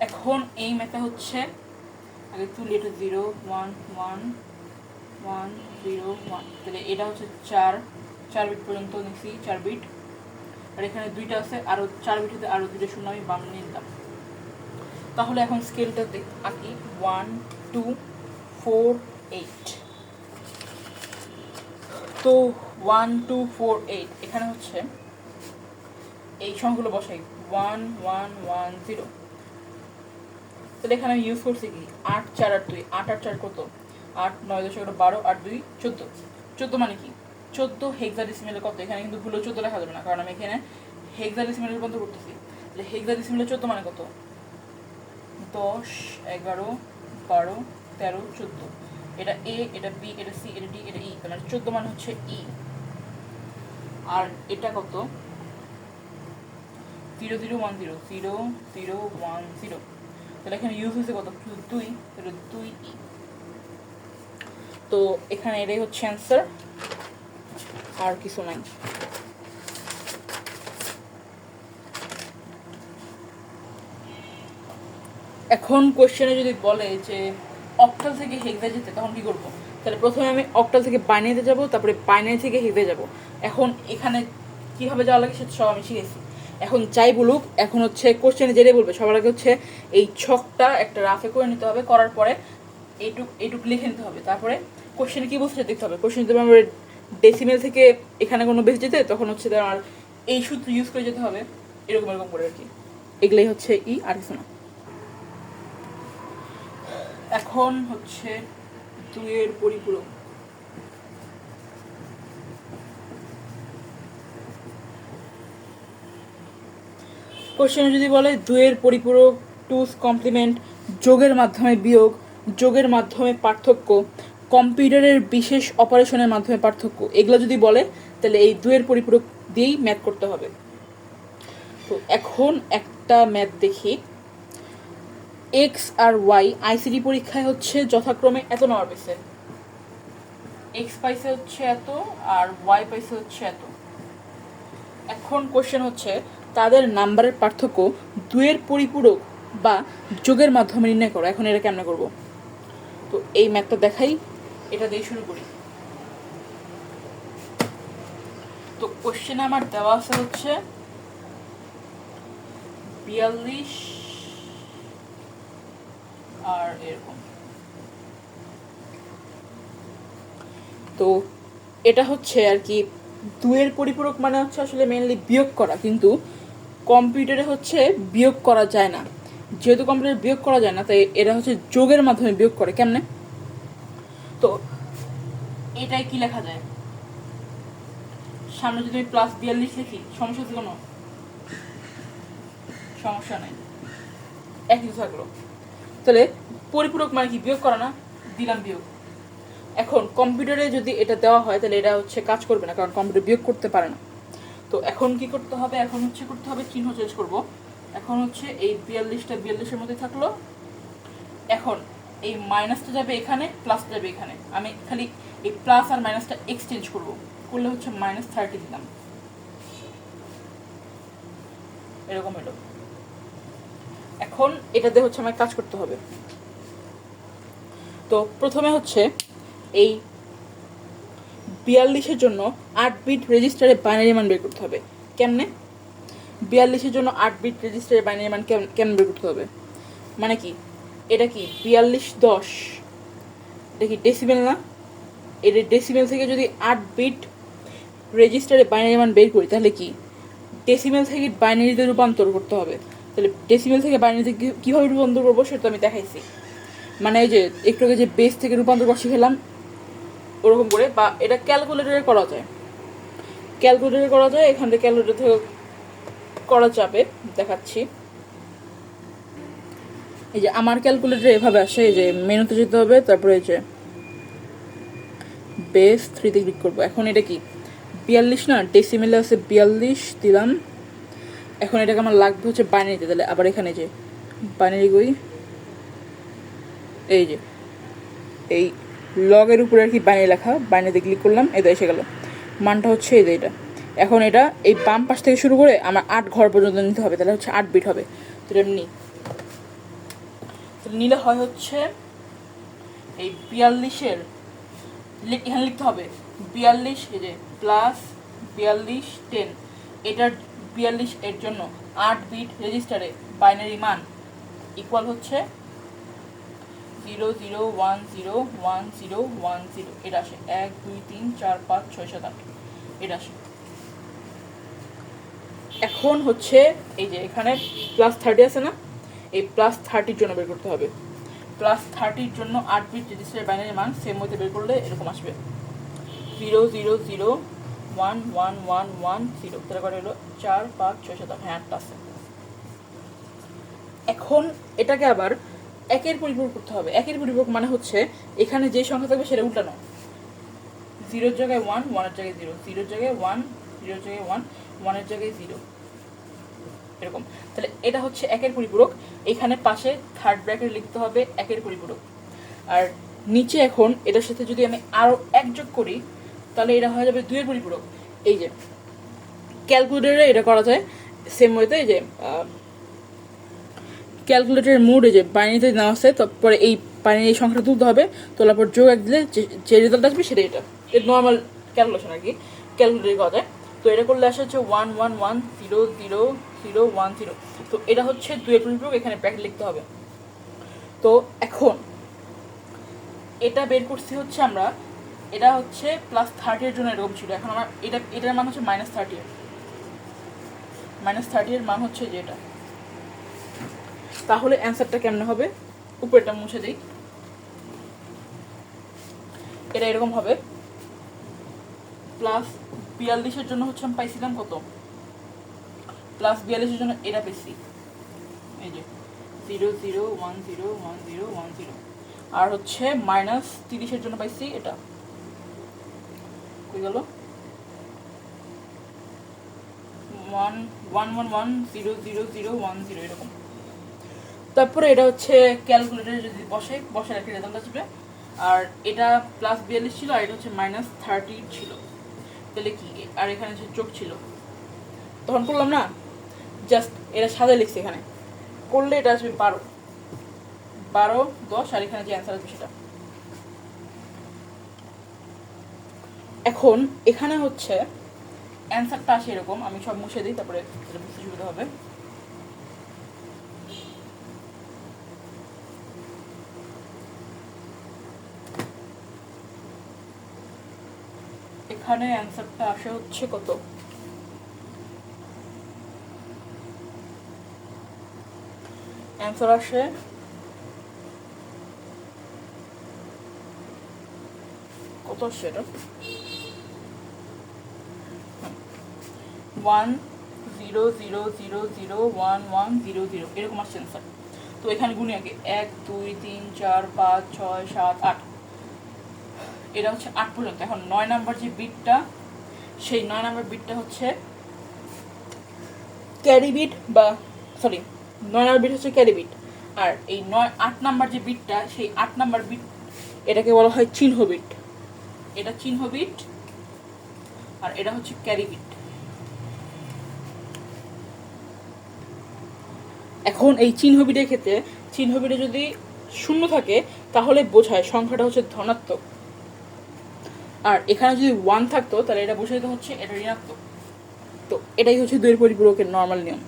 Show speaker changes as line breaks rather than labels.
এখন এই ম্যাথটা হচ্ছে আগে তুলি, এটা 0 1 1 1 0 1, তাহলে এটা হচ্ছে 4 বিট পর্যন্ত নিচ্ছি, 4 বিট। আর এখানে 2টা আছে, আরও 4 বিট হতে আরও 2টা শূন্য আমি বামে নিলাম। তাহলে এখন স্কেলটা আঁকি 1 2 4 8। তো 1 2 4 8 এখানে হচ্ছে এই সংখ্যাগুলো বসাই 1 1 1 0। তাহলে এখানে আমি ইউজ করছি কি 8 4 আর 2, 8 আর 4 কত, 8 9 10 11 12 আর 2 14। 14 মানে কি 14 হেক্সাডেসিমেলে কত, এখানে কিন্তু ভুলেও 14 লেখা যাবে না, কারণ আমি এখানে হেক্সাডেসিমেলে রূপান্তর করতেছি। তাহলে হেক্সাডেসিমেলে 14 মানে কত, 10 11 12 13 14। এটা এ, এটা বি, এটা সি, এটা ডি, এটা ই, মানে 14 মানে হচ্ছে ই। আর এটা কত 0 0 1 0 0 0 1 0। তাহলে এখানে ইউজ হয়েছে কত, 2, তাহলে 2 ই। তো এখানে এটাই হচ্ছে অ্যান্সার, আর কিছু নাই। এখন কোশ্চেনে যদি বলে যে অক্টাল থেকে হেক্সা যেতে, তখন কি করবো? তাহলে প্রথমে আমি অক্টাল থেকে বাইনারিতে যাব, তারপরে বাইনারি থেকে হেক্সা যাব। এখন এখানে কিভাবে যাওয়া লাগে সেটা সব আমি শিখেছি। এখন যাই বলুক, এখন হচ্ছে কোশ্চেনে যেটাই বলবে সবার আগে হচ্ছে এই ছকটা একটা রাফে করে নিতে হবে, করার পরে এইটুক লিখে নিতে হবে। তারপরে কোশ্চেনে কি বলছে দেখতে হবে। কোশ্চেন যদি আমার ডেসিমেল থেকে এখানে কোনো বেশি যেতে, তখন হচ্ছে আমার এই সূত্র ইউজ করে যেতে হবে, এরকম এরকম করে আর কি। এগুলাই হচ্ছে ই, আর কিছু না। এখন হচ্ছে 2 এর পরিপূরক। কোশ্চেনে যদি বলে 2 এর পরিপূরক, 2's কমপ্লিমেন্ট, যোগের মাধ্যমে বিয়োগ, যোগের মাধ্যমে পার্থক্য, কম্পিউটারের বিশেষ অপারেশনের মাধ্যমে পার্থক্য, এগুলো যদি বলে তাহলে এই 2 এর পরিপূরক দিয়েই ম্যাথ করতে হবে। তো এখন একটা ম্যাথ দেখি। এক্স আর ওয়াই আইসিডি পরীক্ষায় হচ্ছে যথাক্রমে এত নাম্বার পেয়েছে। এক্স পাইছে হচ্ছে এত, আর ওয়াই পাইছে হচ্ছে এত। এখন কোশ্চেন হচ্ছে তাদের নাম্বারের পার্থক্য 2 এর পরিপূরক বা যোগের মাধ্যমে নির্ণয় করো। এখন এটা কেমনে করব? তো এই ম্যাথটা দেখাই, এটা দিয়ে শুরু করি। তো কোশ্চেনে আমার দেওয়া আছে হচ্ছে 42 আর এরকম। তো এটা হচ্ছে আর কি 2 এর পরিপূরক মানে হচ্ছে আসলে মেইনলি বিয়োগ করা, কিন্তু কম্পিউটারে হচ্ছে বিয়োগ করা যায় না। যেহেতু কম্পিউটারে বিয়োগ করা যায় না, তাই এরা হচ্ছে যোগের মাধ্যমে বিয়োগ করে। কেমনে? তো এটাই কি লেখা যায়, সামনে যদি আমি +42 লিখি, সমস্যা আছে কোনো? সমস্যা নাই, একই থাকলো। তাহলে পরিপূরক মানে কি বিয়োগ করা না, দিলাম বিয়োগ। এখন কম্পিউটারে যদি এটা দেওয়া হয় তাহলে এটা হচ্ছে কাজ করবে না, কারণ কম্পিউটার বিয়োগ করতে পারে না। তো এখন কি করতে হবে, এখন হচ্ছে করতে হবে চিহ্ন চেঞ্জ করব। এখন হচ্ছে এই 42টা 42-এর মধ্যে থাকলো। এখন এই মাইনাসটা যাবে এখানে, প্লাসটা যাবে এখানে। আমি খালি এই প্লাস আর মাইনাসটা এক্সচেঞ্জ করব, করলে হচ্ছে -30 দিলাম, এরকম এলো। এখন এটাতে হচ্ছে আমাকে কাজ করতে হবে। তো প্রথমে হচ্ছে এই 42-এর জন্য 8 বিট রেজিস্টারে বাইনারি মান বের করতে হবে। কেমনে? 42-এর জন্য 8 বিট রেজিস্টারে বাইনারি মান কেমন বের করতে হবে? মানে কি, এটা কি 42 10, এটা কি ডেসিমেল না? এর ডেসিমেল থেকে যদি 8 বিট রেজিস্টারে বাইনারি মান বের করি, তাহলে কি ডেসিমেল থেকে বাইনারিতে রূপান্তর করতে হবে। তাহলে ডেসিমেল থেকে বাইনারিতে কীভাবে রূপান্তর করবো সেটা আমি দেখাইছি। মানে এই যে একটু আগে যে বেস থেকে রূপান্তর করে শিখলাম ওরকম করে, বা এটা ক্যালকুলেটরে করা যায়। ক্যালকুলেটরে করা যায়, এখান থেকে ক্যালকুলেটর থেকে করা যাবে, দেখাচ্ছি। এই যে আমার ক্যালকুলেটরে এভাবে আসে, এই যে মেনুতে যেতে হবে, তারপরে এই যে বেস 3-তে ক্লিক করবো। এখন এটা কি 42 না, ডেসিমেলে আছে 42 দিলাম। এখন এটাকে আমার লাগবে হচ্ছে বাইনারিতে, তাহলে আবার এখানে যে বাইনারি করি, এই যে এই লগের উপরে আর কি বাইনারি লেখা, বাইনারিতে ক্লিক করলাম, এটা এসে গেল। মানটা হচ্ছে এই যে এটা। এখন এটা এই বাম পাশ থেকে শুরু করে আমার 8 ঘর পর্যন্ত নিতে হবে, তাহলে হচ্ছে 8 বিট হবে। তো এমনি নিলে হয় হচ্ছে এই 42-এর এখানে লিখতে হবে 42 এই যে প্লাস 42 10, এটার 42 এর জন্য 8 বিট রেজিস্টারে বাইনারি মান ইকুয়াল হচ্ছে 00101010, এটা আসে 1 2 3 4 5 6 7 8, এটা আসে। এখন হচ্ছে এই যে এখানে +30 আছে না, এই +30-র জন্য বের করতে হবে। +30-র জন্য 8 বিট রেজিস্টারের বাইনারি মান সেম ওয়েতে বের করলে এরকম আসবে 00011110, তাহলে করে হলো 4 5 6 7 8, হ্যাঁ 8টা আছে। এখন এটাকে আবার একের পরিপূরক করতে হবে। একের পরিপূরক মানে হচ্ছে এখানে যে সংখ্যা থাকবে সেটা উল্টানো, 0-এর জায়গায় 1, 1-এর জায়গায় 0, 0-এর জায়গায় 1, 0-এর জায়গায় 1, 1-এর জায়গায় 0, এরকম। তাহলে এটা হচ্ছে একের পরিপূরক। এখানে পাশে থার্ড ব্র্যাকেট লিখতে হবে একের পরিপূরক। আর নিচে এখন এটার সাথে যদি আমি আরো এক যোগ করি তাহলে এটা হয়ে যাবে 2-এর পরিপূরক। এই যে ক্যালকুলেটরে এটা করা যায় সেম ওয়েতে, এই যে ক্যালকুলেটরের মোডে যে বাইনারিতে নেওয়া আছে, তারপরে এই বাইনারি এই সংখ্যাটা তুলতে হবে, তোলার পর যোগ এক দিলে যে রেজাল্ট আসবে সেটা এটা নর্মাল ক্যালকুলেশন আর কি, ক্যালকুলেটরে করা যায়। তো এটা করলে আসে হচ্ছে 111000010। তো এটা হচ্ছে 2-এর পরিপূরক, এখানে ব্র্যাকেট লিখতে হবে। তো এখন এটা বের করছি হচ্ছে আমরা, এটা হচ্ছে +30-এর জন্য এরকম ছিল। এখন আমার এটার মান হচ্ছে -30, -30-এর মান হচ্ছে যেটা। তাহলে অ্যান্সারটা কেমনে হবে, উপরেটা মুছে দিই, এটা এরকম হবে। +42-এর জন্য হচ্ছে আমি পাইছিলাম কত, +42-এর জন্য এটা পেয়েছি এই যে 00101010, আর হচ্ছে -30-এর জন্য পাইছি এটা, কই গেল, 111000010, এরকম। তারপরে এটা হচ্ছে ক্যালকুলেটরে যদি বসে একটা রেজাল্ট আসবে। আর এটা +42 ছিল, আর এটা হচ্ছে -30 ছিল, তাহলে কি, আর এখানে হচ্ছে যোগ ছিল, তখন করলাম না, জাস্ট এটা সাদা লিখছি, এখানে করলে এটা আসবে 12 10, আর এখানে যে অ্যান্সার আসবে সেটা। এখন এখানে হচ্ছে অ্যান্সারটা আসে এরকম, আমি সব মুছে দিই তারপরে এটা বুঝতে সুবিধা হবে। এখানে অ্যান্সারটা আসে হচ্ছে কত, অ্যান্সার আসে কত আসছে, এটা 100001100, এরকম আসছে অ্যান্সার। তো এখানে গুণি আগে 1 2 3 4 5 6 7 8, এটা হচ্ছে 8 পর্যন্ত। এখন 9 নাম্বার যে বিটটা, সেই 9 নাম্বার বিটটা হচ্ছে ক্যারি বিট, বা সরি 9 নাম্বার বিট হচ্ছে ক্যারি বিট। আর এই 8 নাম্বার যে বিটটা, সেই 8 নাম্বার বিট এটাকে বলা হয় চিহ্ন বিট, এটা চিহ্ন বিট, আর এটা হচ্ছে ক্যারি বিট। এখন এই চিহ্ন বিটের ক্ষেত্রে, চিহ্ন বিটে যদি 0 থাকে তাহলে বোঝায় সংখ্যাটা হচ্ছে ধনাত্মক, আর এখানে যদি 1 থাকতো তাহলে এটা বোঝাইতে হচ্ছে এটা ঋণাত্মক। তো এটাই হচ্ছে 2-এর পরিপূরকের নর্মাল নিয়ম।